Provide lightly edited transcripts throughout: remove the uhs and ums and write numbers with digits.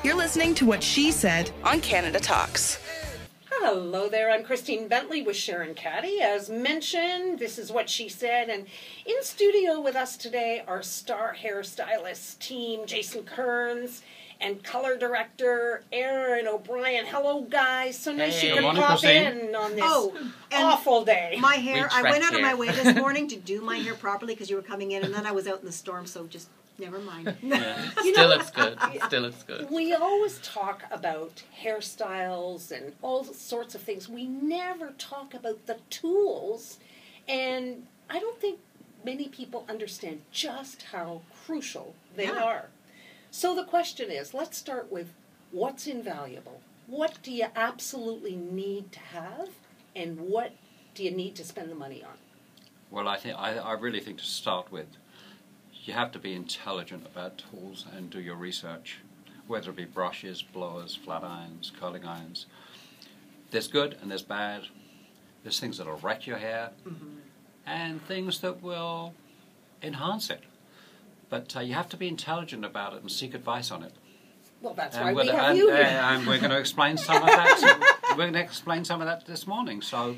You're listening to What She Said on Canada Talks. Hello there, I'm Christine Bentley with Sharon Caddy. As mentioned, this is What She Said, and in studio with us today are star hairstylist team Jason Kearns and color director Aaron O Bryan. Hello guys, so nice you could pop in on this awful day. My hair, I went out of my way this morning to do my hair properly because you were coming in, and then I was out in the storm, so just never mind. Yeah. Still looks good. Still looks good. We always talk about hairstyles and all sorts of things. We never talk about the tools, and I don't think many people understand just how crucial they are. So the question is, let's start with what's invaluable. What do you absolutely need to have, and what do you need to spend the money on? Well, I really think to start with, you have to be intelligent about tools and do your research, whether it be brushes, blowers, flat irons, curling irons. There's good and there's bad. There's things that will wreck your hair and things that will enhance it. But you have to be intelligent about it and seek advice on it. Well, that's why we have you here. And we're going to explain some of that. We're going to explain some of that this morning. So,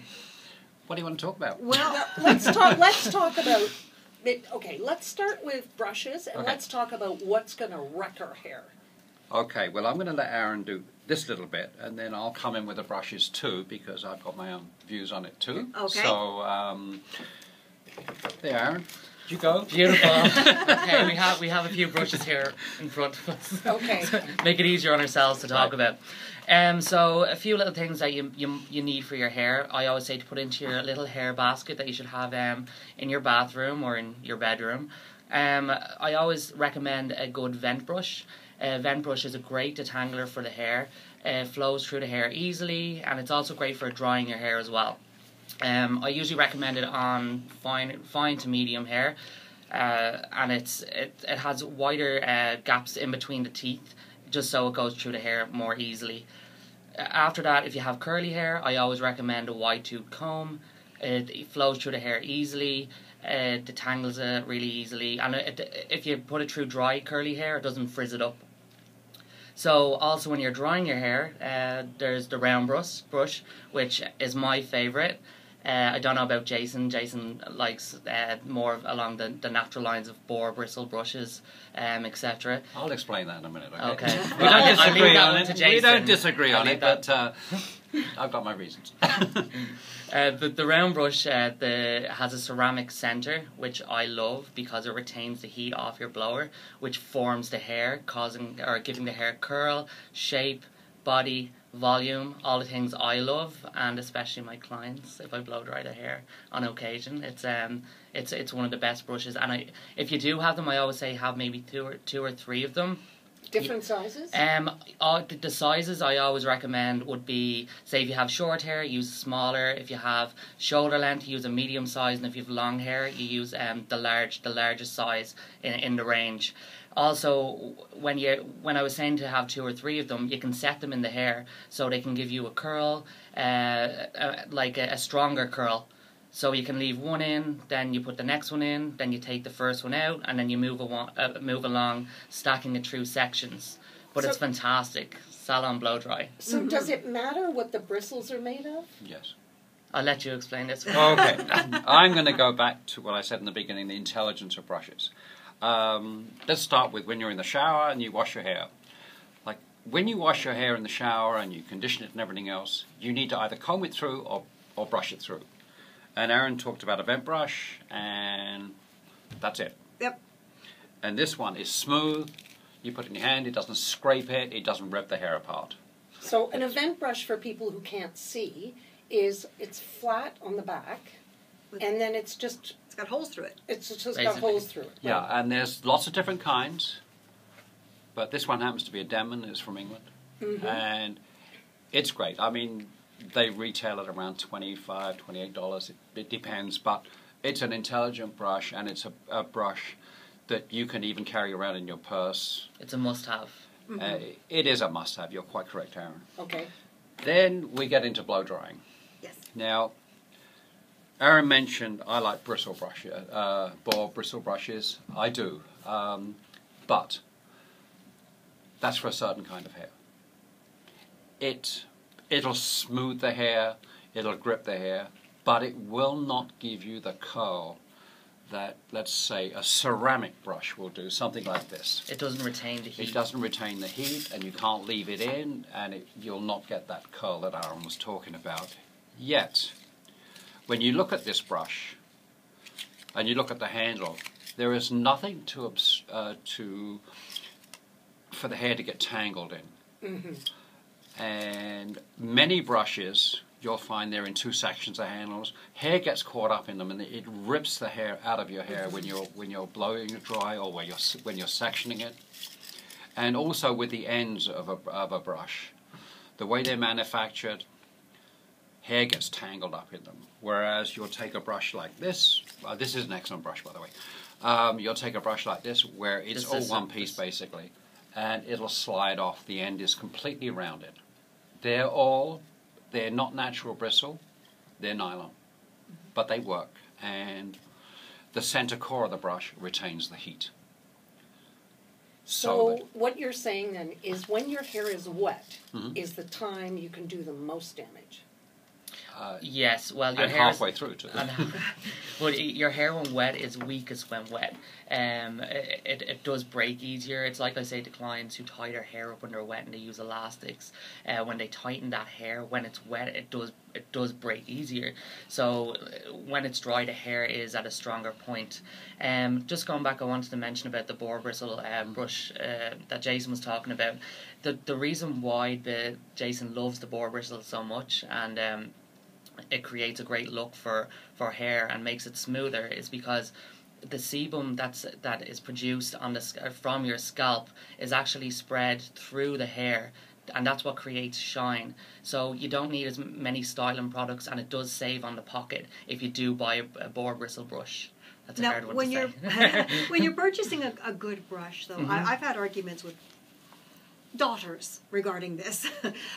what do you want to talk about? Well, let's talk about. Okay, let's start with brushes, and let's talk about what's going to wreck our hair. Okay, well, I'm going to let Aaron do this little bit, and then I'll come in with the brushes too, because I've got my own views on it too. Okay. So, there, Aaron. You go. Beautiful. Okay, we have a few brushes here in front of us. Okay. So make it easier on ourselves to talk about. So a few little things that you need for your hair. I always say to put into your little hair basket that you should have in your bathroom or in your bedroom. I always recommend a good vent brush. A vent brush is a great detangler for the hair. It flows through the hair easily, and it's also great for drying your hair as well. I usually recommend it on fine to medium hair, and it has wider gaps in between the teeth, just so it goes through the hair more easily. After that, if you have curly hair, I always recommend a wide tooth comb. It flows through the hair easily, detangles it really easily, and if you put it through dry curly hair, it doesn't frizz it up. So also when you're drying your hair, there's the round brush, which is my favourite. I don't know about Jason. Jason likes more along the natural lines of boar bristle brushes, etc. I'll explain that in a minute. Okay. We don't disagree on it. Jason. We don't disagree on it, but I've got my reasons. The round brush has a ceramic centre, which I love because it retains the heat off your blower, which forms the hair, giving the hair curl, shape, body, volume, all the things I love, and especially my clients. If I blow dry their hair on occasion, it's one of the best brushes. And if you do have them, I always say have maybe two or three of them. Different sizes? The sizes I always recommend would be, say if you have short hair, use smaller. If you have shoulder length, use a medium size, and if you have long hair, you use the largest size in the range. Also, when I was saying to have two or three of them, you can set them in the hair so they can give you a curl, like a stronger curl. So you can leave one in, then you put the next one in, then you take the first one out, and then you move along, stacking it through sections. But it's fantastic. Salon blow dry. So does it matter what the bristles are made of? Yes. I'll let you explain this one. Okay. I'm going to go back to what I said in the beginning, the intelligence of brushes. Let's start with when you're in the shower and you wash your hair. Like, when you wash your hair in the shower and you condition it and everything else, you need to either comb it through or brush it through. And Aaron talked about a vent brush, and that's it. Yep. And this one is smooth. You put it in your hand, it doesn't scrape it, it doesn't rip the hair apart. So an event brush, for people who can't see, it's flat on the back, and then it's got holes through it. It's just got holes through it. Yeah, and there's lots of different kinds, but this one happens to be a Denman. It's from England, and it's great. I mean, they retail at around $25, $28. It depends, but it's an intelligent brush, and it's a brush that you can even carry around in your purse. It's a must-have. It is a must-have. You're quite correct, Aaron. Okay. Then we get into blow drying. Yes. Now, Aaron mentioned I like bristle brushes, boar bristle brushes. I do, but That's for a certain kind of hair. It'll smooth the hair, it'll grip the hair, but it will not give you the curl that, let's say, a ceramic brush will do, something like this. It doesn't retain the heat. It doesn't retain the heat, and you can't leave it in, and you'll not get that curl that Aaron was talking about. Yet, when you look at this brush, and you look at the handle, there is nothing for the hair to get tangled in. Mm-hmm. And many brushes, you'll find they're in two sections of handles. Hair gets caught up in them, and it rips the hair out of your hair when you're blowing it dry, or when you're sectioning it. And also with the ends of a brush, the way they're manufactured, hair gets tangled up in them. Whereas you'll take a brush like this. This is an excellent brush, by the way. You'll take a brush like this, where it's all one piece basically, and it'll slide off. The end is completely rounded. They're not natural bristle, they're nylon, but they work, and the center core of the brush retains the heat. So what you're saying then is when your hair is wet is the time you can do the most damage. Yes, well, your and hair halfway through too. Well, your hair when wet is weakest when wet. It does break easier. It's like I say to clients who tie their hair up when they're wet and they use elastics. When they tighten that hair when it's wet, it does break easier. So when it's dry, the hair is at a stronger point. Just going back, I wanted to mention about the boar bristle brush that Jason was talking about. The reason why Jason loves the boar bristle so much, and it creates a great look for hair and makes it smoother, is because the sebum that is produced from your scalp is actually spread through the hair, and that's what creates shine. So you don't need as many styling products, and it does save on the pocket if you do buy a boar bristle brush. That's a hard one to say. When you're purchasing a good brush, though, I've had arguments with daughters regarding this,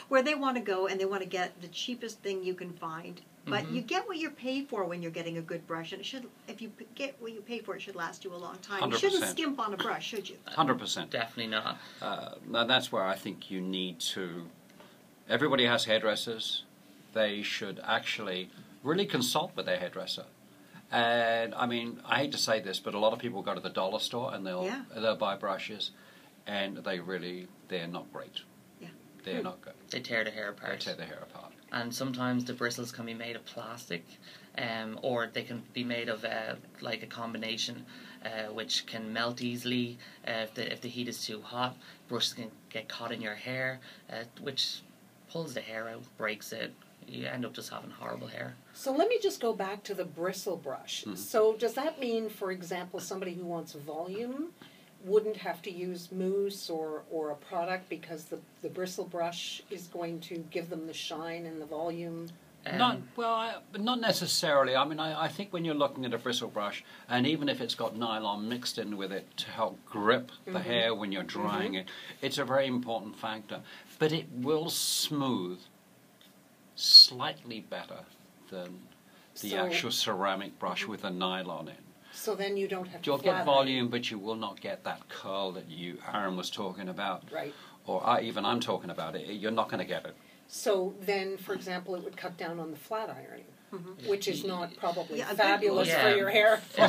where they want to go and they want to get the cheapest thing you can find, but you get what you pay for when you're getting a good brush, and it should, if you get what you pay for, it should last you a long time. 100%. You shouldn't skimp on a brush, should you? 100%. Definitely not. Now that's where I think you need to. Everybody has hairdressers. They should actually really consult with their hairdresser. And I mean, I hate to say this, but a lot of people go to the dollar store and they'll buy brushes, and they're not great. Yeah. They're not good. They tear the hair apart. They tear the hair apart. And sometimes the bristles can be made of plastic, or they can be made of like a combination, which can melt easily if the heat is too hot. Brushes can get caught in your hair, which pulls the hair out, breaks it. You end up just having horrible hair. So let me just go back to the bristle brush. So does that mean, for example, somebody who wants volume wouldn't have to use mousse or a product because the bristle brush is going to give them the shine and the volume? Not necessarily. I mean, I think when you're looking at a bristle brush, and even if it's got nylon mixed in with it to help grip the hair when you're drying it, it's a very important factor. But it will smooth slightly better than the actual ceramic brush with a nylon in. So then you don't have to You'll get volume, but you will not get that curl that Aaron was talking about. Right. Or even I'm talking about it. You're not going to get it. So then, for example, it would cut down on the flat ironing, which is not probably fabulous for your hair. For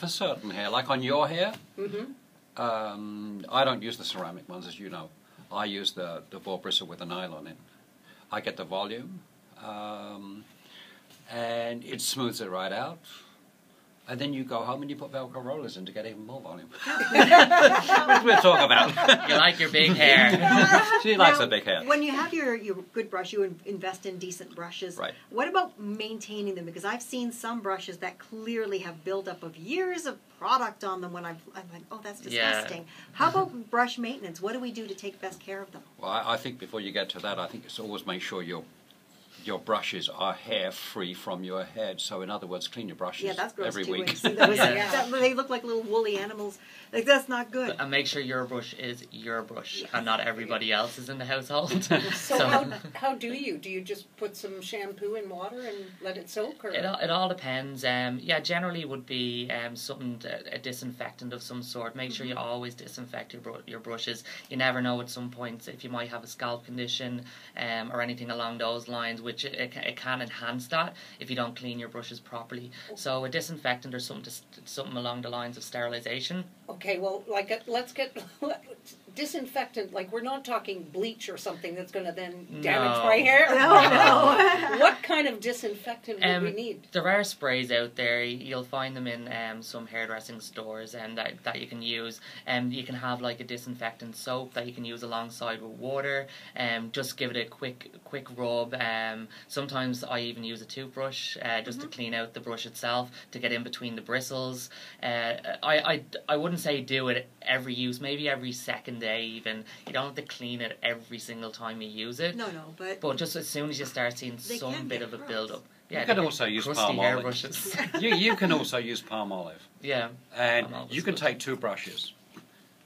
certain hair, like on your hair, I don't use the ceramic ones, as you know. I use the boar bristle with the nylon in. I get the volume, and it smooths it right out. And then you go home and you put Velcro rollers in to get even more volume. Which we'll talk about. You like your big hair. She likes her big hair. When you have your good brush, you invest in decent brushes. Right. What about maintaining them? Because I've seen some brushes that clearly have buildup of years of product on them when I'm like, oh, that's disgusting. Yeah. How about brush maintenance? What do we do to take best care of them? Well, I think before you get to that, I think it's always make sure you're your brushes are hair free from your head. So in other words, clean your brushes Yeah, that's gross every too. week. See, that was, Yeah. they look like little woolly animals. Like, that's not good. And make sure your brush is your brush and not everybody else's in the household. So how do you? Do you just put some shampoo in water and let it soak? Or? It all depends. Yeah, generally would be something, a disinfectant of some sort. Make sure you always disinfect your brushes. You never know at some point if you might have a scalp condition or anything along those lines, which it can enhance that if you don't clean your brushes properly. So a disinfectant or something along the lines of sterilization. Okay, well, let's get disinfectant. Like, we're not talking bleach or something that's going to then damage my hair. No. What kind of disinfectant would we need? There are sprays out there. You'll find them in some hairdressing stores and that you can use. You can have like a disinfectant soap that you can use alongside with water. Just give it a quick rub. Sometimes I even use a toothbrush just to clean out the brush itself, to get in between the bristles. I wouldn't say do it every use, maybe every second day even. You don't have to clean it every single time you use it. No, but just as soon as you start seeing some bit of a build-up. Yeah, you can also use palm hair olive. brushes. you can also use palm olive. Yeah. And you can take two brushes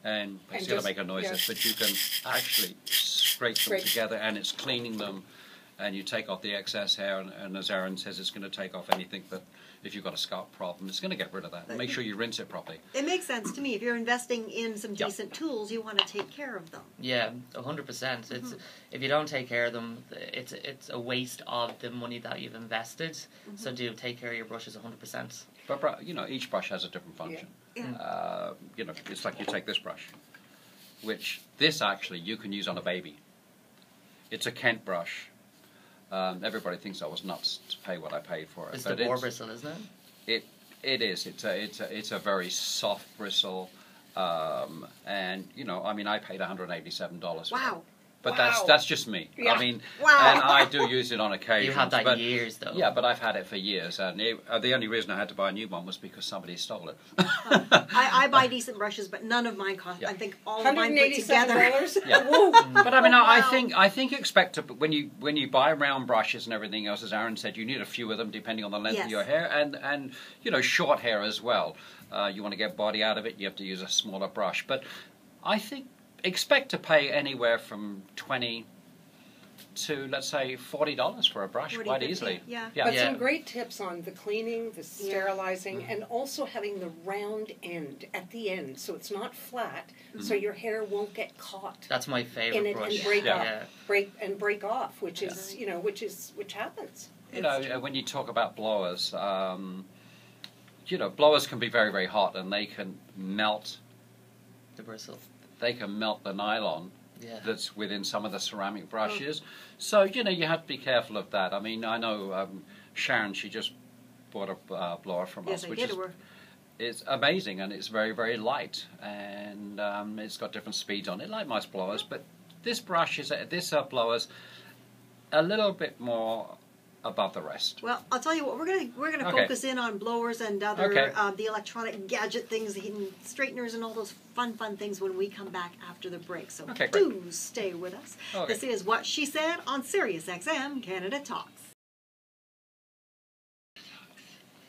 and it's going to make a noise, but you can actually scrape them together and it's cleaning them, and you take off the excess hair, and as Aaron says, it's going to take off anything that, if you've got a scalp problem, it's going to get rid of that. Make sure you rinse it properly. It makes sense to me. If you're investing in some decent tools, you want to take care of them. Yeah, 100%. It's if you don't take care of them, it's a waste of the money that you've invested. So do take care of your brushes 100%. But each brush has a different function. Yeah. It's like you take this brush, which this actually you can use on a baby. It's a Kent brush. Everybody thinks I was nuts to pay what I paid for it. It's the boar bristle, isn't it? It is. It's a very soft bristle, and I paid $187 for it. Wow. But that's just me. Yeah. I mean, Wow. and I do use it on occasion. You had that years though. Yeah, but I've had it for years, and the only reason I had to buy a new one was because somebody stole it. I buy decent brushes, but none of mine cost. I think all of mine put together. $187? Yeah. But I mean, I think expect to when you buy round brushes and everything else, as Aaron said, you need a few of them depending on the length of your hair, and short hair as well. You want to get body out of it, you have to use a smaller brush. But I think expect to pay anywhere from $20 to, let's say, $40 for a brush quite easily. Yeah. But some great tips on the cleaning, the sterilizing, and also having the round end at the end, so it's not flat, so your hair won't get caught. That's my favorite in it brush. And break off, which is which happens. When you talk about blowers, blowers can be very, very hot, and they can melt the bristle. They can melt the nylon that's within some of the ceramic brushes. So, you have to be careful of that. I mean, I know Sharon, she just bought a blower from us, which is amazing, and it's very, very light, and it's got different speeds on it, like most blowers. But this blower's a little bit more above the rest. Well, I'll tell you what, we're gonna focus in on blowers and other the electronic gadget things, the hidden straighteners, and all those fun things when we come back after the break. So do stay with us. This is What She Said on Sirius XM Canada Talks.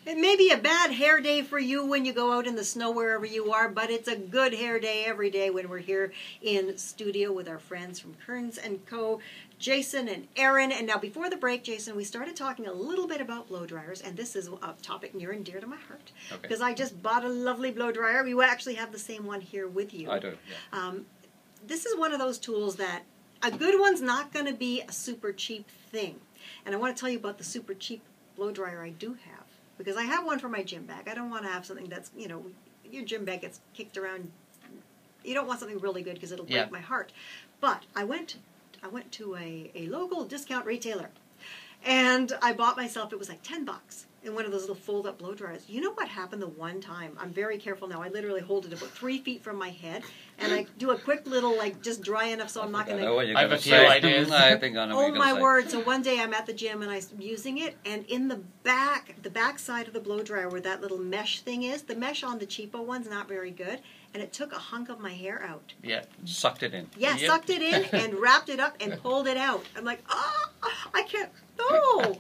It may be a bad hair day for you when you go out in the snow wherever you are, but it's a good hair day every day when we're here in studio with our friends from Kearns & Co., Jason and Aaron. And now before the break, Jason, we started talking a little bit about blow dryers, and this is a topic near and dear to my heart because I just bought a lovely blow dryer. We actually have the same one here with you. I do, yeah. This is one of those tools that a good one's not going to be a super cheap thing. And I want to tell you about the super cheap blow dryer I do have. Because I have one for my gym bag. I don't want to have something that's, your gym bag gets kicked around. You don't want something really good because it'll break my heart. But I went to a local discount retailer, and I bought myself, it was like $10 in one of those little fold-up blow dryers. You know what happened the one time? I'm very careful now. I literally hold it about 3 feet from my head, and I do a quick little, just dry enough so I'm not going to... I have a few ideas. I think I know what you're going to say. Oh, my word. So one day I'm at the gym, and I'm using it, and in the back side of the blow dryer where that little mesh thing is, the mesh on the cheapo one's not very good, and it took a hunk of my hair out. Yeah. Sucked it in. Yeah, sucked it in and wrapped it up and pulled it out. I'm like, I can't, Oh,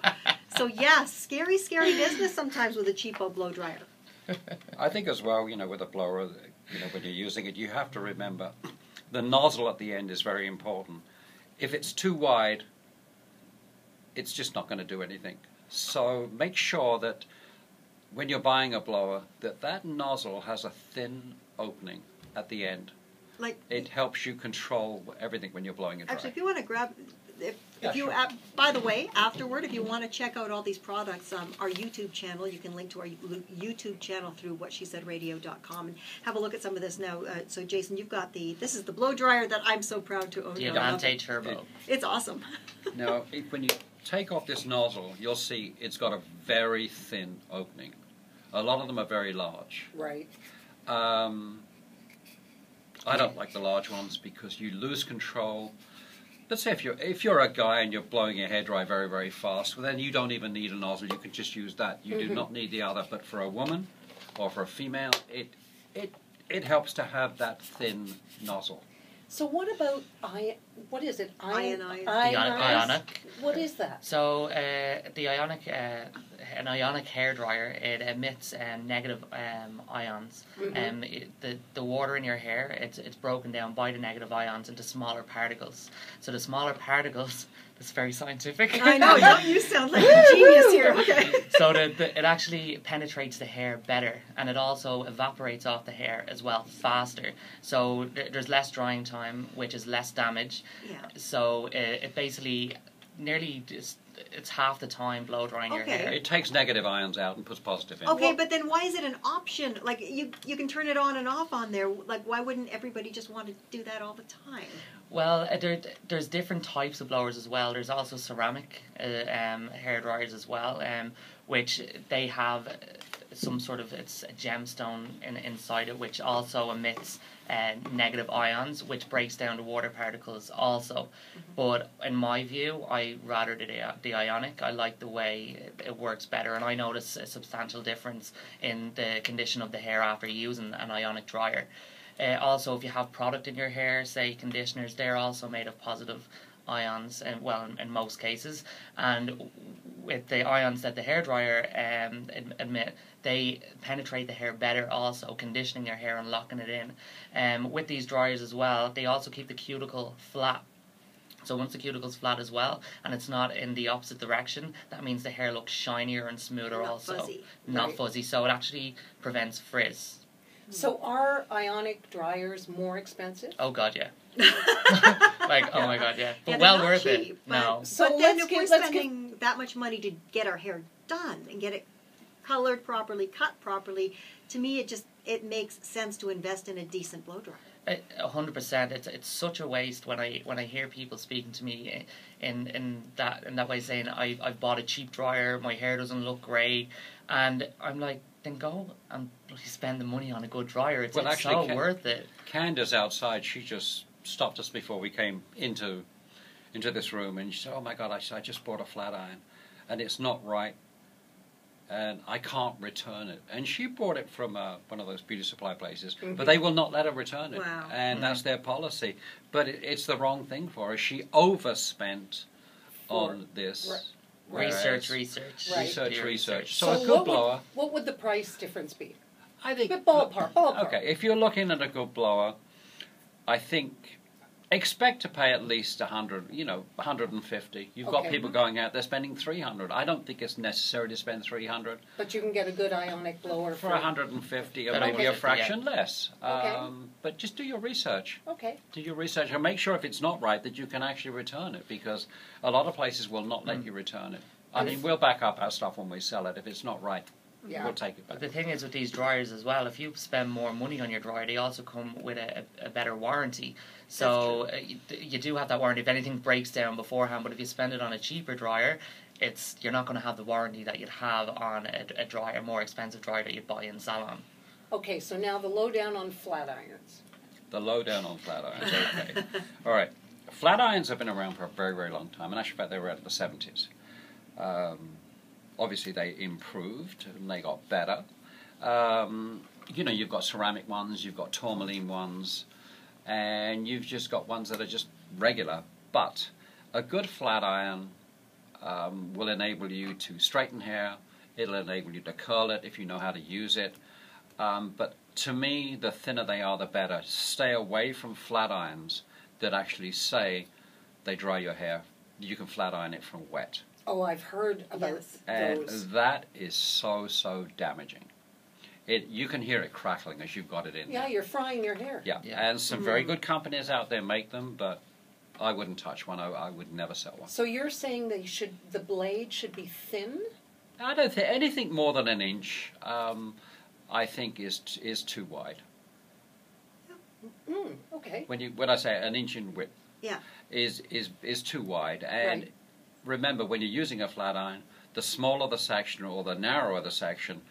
so yeah, scary business sometimes with a cheapo blow dryer. I think as well, with a blower, when you're using it, you have to remember the nozzle at the end is very important. If it's too wide, it's just not going to do anything. So make sure that when you're buying a blower, that nozzle has a thin opening at the end. It helps you control everything when you're blowing it dry. Actually, if you want to grab, by the way, afterward, if you want to check out all these products, our YouTube channel, you can link to our YouTube channel through WhatSheSaidRadio.com and have a look at some of this now. So, Jason, you've got this is the blow dryer that I'm so proud to own. The Avante Turbo. It's awesome. Now, when you take off this nozzle, you'll see it's got a very thin opening. A lot of them are very large. Right. I don't like the large ones because you lose control. Let's say if you're a guy and you're blowing your hairdryer very, very fast, well, then you don't even need a nozzle. You can just use that. You do not need the other. But for a woman or for a female, it helps to have that thin nozzle. So what about what is it? Ionized. Ionic. What is that? So the Ionic, an Ionic hairdryer, it emits negative ions. The water in your hair, it's broken down by the negative ions into smaller particles. So the smaller particles, that's very scientific. I know, don't you sound like a genius here? Okay. So it actually penetrates the hair better, and it also evaporates off the hair as well faster. So there's less drying time, which is less damage. Yeah. So it basically nearly it's half the time blow drying your hair. It takes negative ions out and puts positive in. Okay, but then why is it an option? Like you can turn it on and off on there. Like why wouldn't everybody just want to do that all the time? Well, there's different types of blowers as well. There's also ceramic hair dryers as well, which they have some sort of it's a gemstone inside it, which also emits negative ions, which breaks down the water particles also. But in my view, I rather the Ionic. I like the way it works better, and I notice a substantial difference in the condition of the hair after using an Ionic dryer. Also, if you have product in your hair, say conditioners, they're also made of positive ions, and in most cases. And with the ions that the hairdryer emit, they penetrate the hair better also, conditioning your hair and locking it in. With these dryers as well, they also keep the cuticle flat. So once the cuticle's flat as well, and it's not in the opposite direction, that means the hair looks shinier and smoother also. Fuzzy. Not fuzzy. So it actually prevents frizz. So are Ionic dryers more expensive? Oh God, yeah. Oh my God, yeah. But Yeah, well they're not worth cheap, it. but- No. So but then let's if give- we're let's spending that much money to get our hair done and get it colored properly, cut properly, to me it makes sense to invest in a decent blow dryer. 100%. It's such a waste when I hear people speaking to me in that way, saying I've bought a cheap dryer, my hair doesn't look great, and I'm like, then go and spend the money on a good dryer. It's so worth it. Candace outside, she just stopped us before we came into this room, and she said, "Oh my God, I just bought a flat iron, and it's not right, and I can't return it." And she bought it from one of those beauty supply places, but they will not let her return it. Wow. And that's their policy. But it's the wrong thing for her. She overspent on this. Research. Research. So a good blower. What would the price difference be? I think. Ballpark. Okay, if you're looking at a good blower, I think expect to pay at least 100, 150. You've got people going out there spending 300. I don't think it's necessary to spend 300. But you can get a good Ionic blower For 150 or maybe a fraction less. But just do your research. Okay. Do your research and make sure if it's not right that you can actually return it, because a lot of places will not let you return it. I mean, we'll back up our stuff when we sell it. If it's not right, we'll take it back. The thing is with these dryers as well, if you spend more money on your dryer, they also come with a better warranty. So you do have that warranty if anything breaks down beforehand, but if you spend it on a cheaper dryer, you're not going to have the warranty that you'd have on a more expensive dryer that you'd buy in salon. Okay, so now the lowdown on flat irons. The lowdown on flat irons, okay. All right. Flat irons have been around for a very, very long time, and actually, in fact, they were at the 70s. Obviously, they improved and they got better. You've got ceramic ones, you've got Tourmaline ones, and you've just got ones that are just regular. But a good flat iron will enable you to straighten hair. It'll enable you to curl it if you know how to use it. But to me, the thinner they are, the better. Stay away from flat irons that actually say they dry your hair. You can flat iron it from wet. Oh, I've heard about And those. that is so damaging. You can hear it crackling as you've got it in Yeah, there. you're frying your hair. Yeah, and some very good companies out there make them, but I wouldn't touch one. I would never sell one. So you're saying that the blade should be thin? I don't think anything more than an inch. I think is too wide. Okay. When I say an inch in width, Yeah. is too wide. And Right. remember, when you're using a flat iron, the smaller the section or the narrower the section,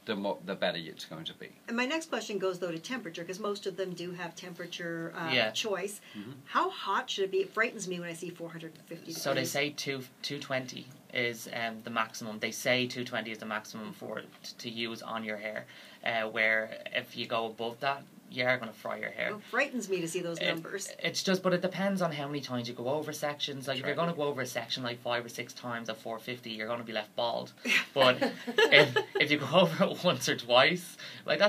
the better it's going to be. And my next question goes, though, to temperature, because most of them do have temperature Yeah. choice. How hot should it be? It frightens me when I see 450 degrees. So they say 220 is the maximum. They say 220 is the maximum for to use on your hair. Where if you go above that, you are going to fry your hair. It frightens me to see those numbers. It's just, but it depends on how many times you go over sections. Like if you're Right. going to go over a section like 5 or 6 times at 450, you're going to be left bald. But if you go over it once or twice, like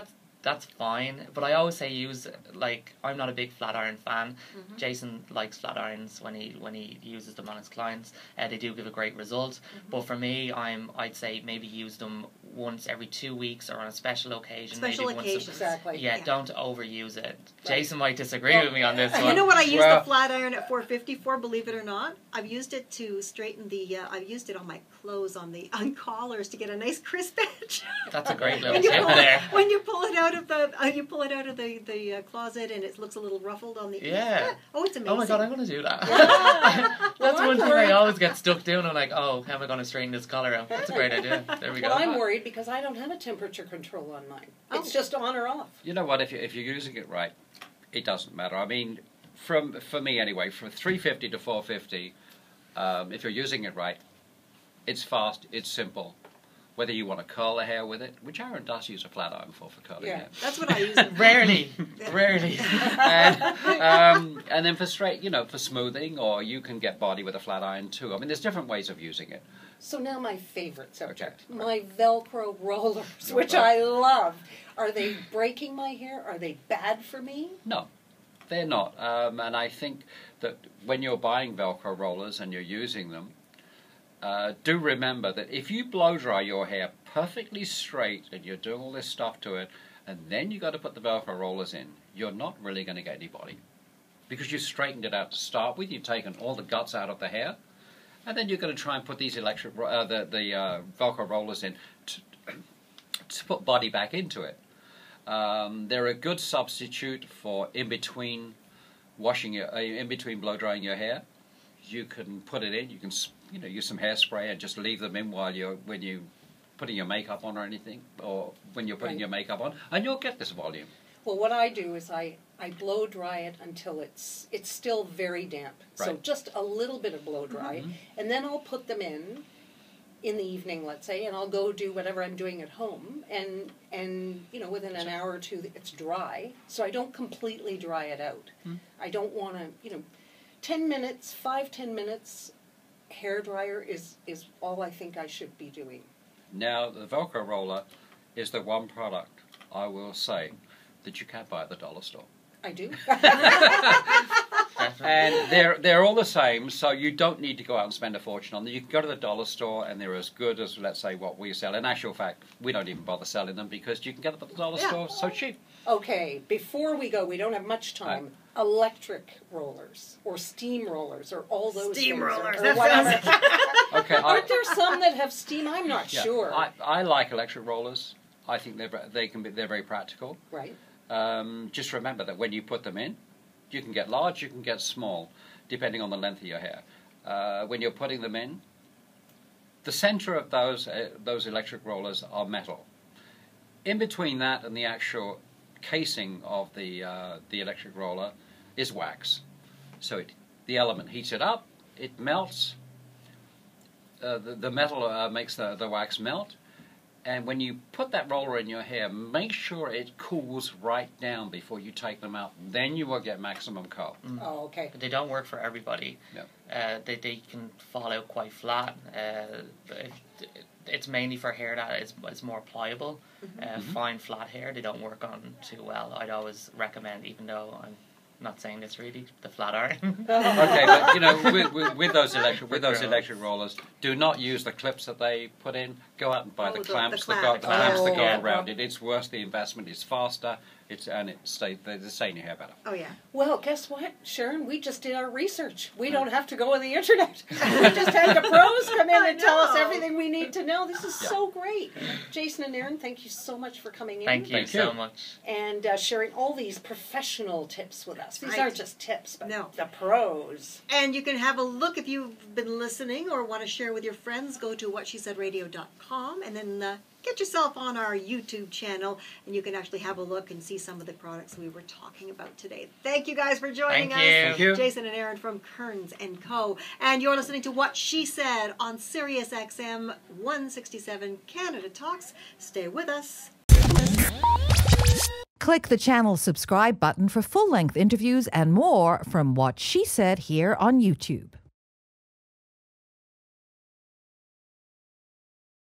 that's fine. But I always say use, like, I'm not a big flat iron fan. Jason likes flat irons when he uses them on his clients. They do give a great result. But for me, I'd say maybe use them once every 2 weeks or on a special occasion. Special maybe occasions. Exactly. Yeah, Yeah. don't overuse it. Jason might disagree with me on this one. You know what I use Well- the flat iron at 450 for, believe it or not? I've used it to straighten I've used it on my clothes on collars to get a nice crisp edge. That's a great little When you tip pull there. When you pull it out of the closet and it looks a little ruffled on the Yeah. Oh, it's amazing. Oh my god, I'm going to do that. Well, That's I'm one thing worried. I always get stuck doing. I'm like, oh, how am I going to straighten this collar out? That's a great idea. There we go. Well, I'm worried because I don't have a temperature control on mine. It's Oh. just on or off. You know what? If you're using it right, it doesn't matter. I mean, for me anyway, from 350 to 450, if you're using it right, it's fast, it's simple. Whether you want to curl the hair with it, which Aaron does use a flat iron for curling Yeah. hair. That's what I use it for. Rarely. And then for straight, for smoothing, or you can get body with a flat iron too. I mean, there's different ways of using it. So now my favorite subject, Okay. my Velcro rollers, which I love. Are they breaking my hair? Are they bad for me? No, they're not. And I think that when you're buying Velcro rollers and you're using them, do remember that if you blow dry your hair perfectly straight and you're doing all this stuff to it, and then you got to put the Velcro rollers in, you're not really going to get any body. Because you straightened it out to start with, you've taken all the guts out of the hair, and then you're going to try and put these Velcro rollers in to put body back into it. They're a good substitute for in between blow drying your hair. You can put it in. You can use some hairspray and just leave them in when you're putting your makeup on or anything, or when you're putting Right. your makeup on, and you'll get this volume. Well, what I do is I blow dry it until it's still very damp. So Right. just a little bit of blow dry, and then I'll put them in the evening, let's say, and I'll go do whatever I'm doing at home, and within an hour or two it's dry. So I don't completely dry it out. I don't want to 10 minutes, 5-10 minutes. Hair dryer is all I think I should be doing. Now, the Velcro roller is the one product, I will say, that you can't buy at the dollar store. I do. And they're all the same, so you don't need to go out and spend a fortune on them. You can go to the dollar store and they're as good as, let's say, what we sell. In actual fact, we don't even bother selling them because you can get them at the dollar store so cheap. Okay, before we go, we don't have much time. Electric rollers or steam rollers or all those Steam things rollers, or that whatever. Okay, Aren't there some that have steam? I'm not yeah, sure. I like electric rollers. I think they're very practical. Right. Just remember that when you put them in, you can get large, you can get small, depending on the length of your hair. When you're putting them in, the center of those electric rollers are metal. In between that and the actual casing of the electric roller is wax. So the element heats it up, it melts. The metal makes the wax melt, And when you put that roller in your hair, make sure it cools right down before you take them out. Then you will get maximum curl. Oh, okay. But they don't work for everybody. Yep. They can fall out quite flat. It's mainly for hair that is more pliable. Fine flat hair, they don't work on too well. I'd always recommend, even though I'm not saying this really, the flat iron. Okay, but you know, with those electric rollers, do not use the clips that they put in. Go out and buy the clamps that go around it. It's worth the investment. It's faster. They stay in your hair better. Oh yeah. Well, guess what, Sharon? We just did our research. We don't have to go on the internet. We just had the pros come in and tell us everything we need to know. This is so great. Jason and Aaron, thank you so much for coming in. Thank you so much. And sharing all these professional tips with us. These aren't just tips, but the pros. And you can have a look if you've been listening or want to share with your friends. Go to WhatSheSaidRadio.com and then get yourself on our YouTube channel, and you can actually have a look and see some of the products we were talking about today. Thank you guys for joining us. Thank you. Jason and Aaron from Kearns & Co. And you're listening to What She Said on Sirius XM 167 Canada Talks. Stay with us. Click the channel subscribe button for full-length interviews and more from What She Said here on YouTube.